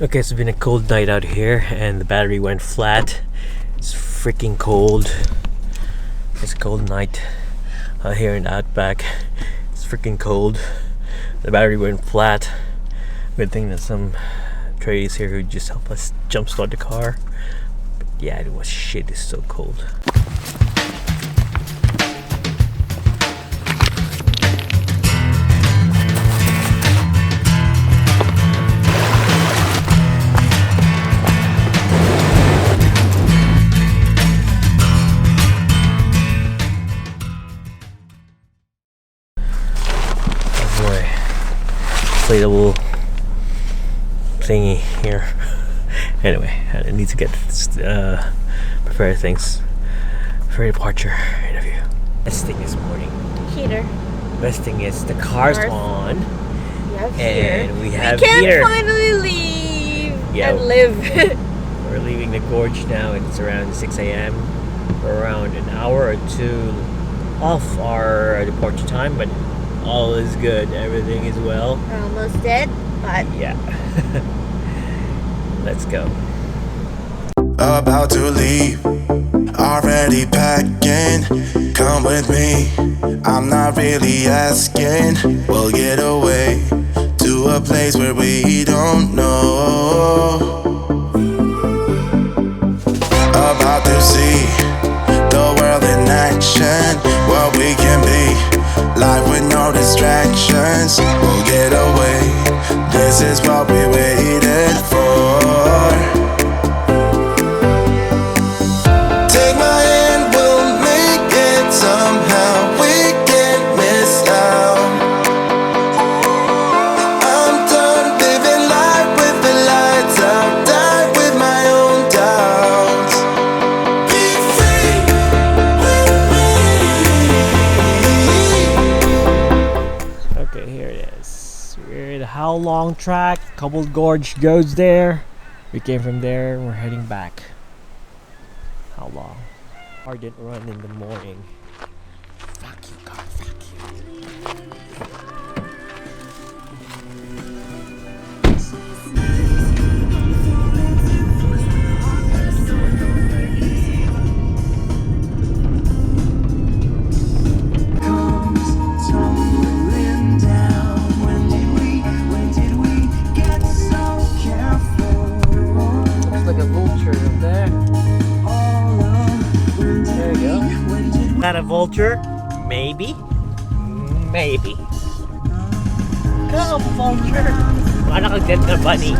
Okay, it's been a cold night out here and the battery went flat. It's freaking cold. It's a cold night out here in the outback. It's freaking cold. The battery went flat. Good thing that some tradies here who just help us jumpstart the car. But yeah, it was shit. It's so cold. Inflatable thingy here. Anyway, I need to get prepare things for departure interview. Best thing this morning. Heater. Best thing is the car's on. And we have can heater. finally leave and live. We're leaving the gorge now. It's around 6 a.m. We're around an hour or two off our departure time, but all is good. Everything is well. We're almost dead, but yeah. Let's go. About to leave, already packing. Come with me, I'm not really asking. We'll get away to a place where we don't know. About to see the world in action, what we can be. Life with no distractions, we'll get away. This is what we waited for. Take my hand, we'll make it somehow. We can't miss out. I'm done living life with the lights out. Die with my own doubts. Be free with me. Okay, here it is. We're at How Long track. Cobbled Gorge goes there. We came from there. We're heading back. How long? Car didn't run in the morning. Fuck you, car. Fuck Not a vulture? Maybe. Maybe. Come, vulture! Paano ka ganda, bunny?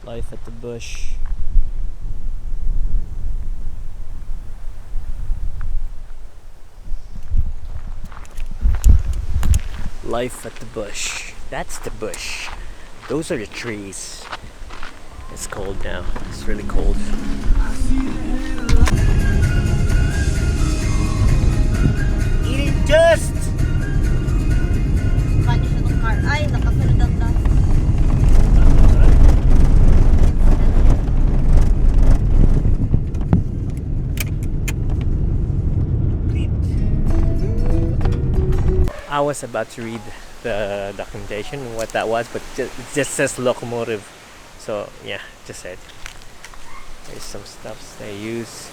Life at the bush. Life at the bush. That's the bush. Those are the trees. It's cold now. It's really cold. Eating dust! kanya siya ng car. Ay, nakasunod ang dust. I was about to read the documentation, what that was, but it just says locomotive. So yeah, just said. There's some stuffs they use.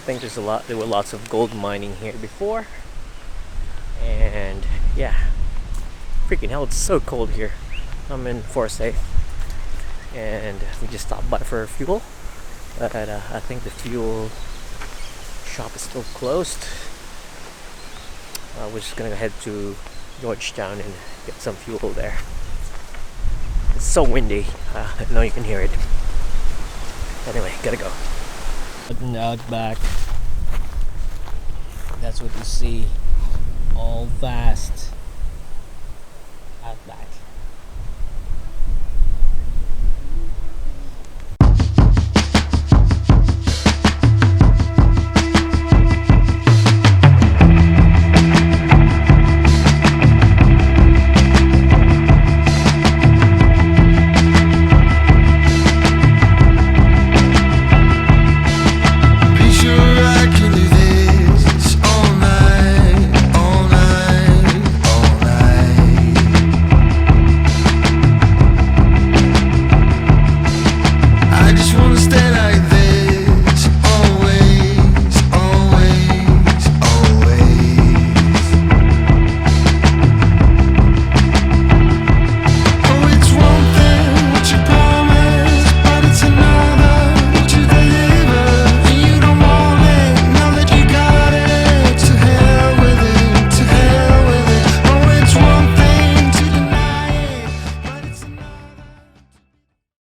I think there were lots of gold mining here before. And yeah, freaking hell, it's so cold here. I'm in Forsyth and we just stopped by for fuel, but I think the fuel shop is still closed. We're just gonna head to Georgetown and get some fuel there. It's so windy. I know you can hear it. Anyway, gotta go. Out back. That's what you see. All vast.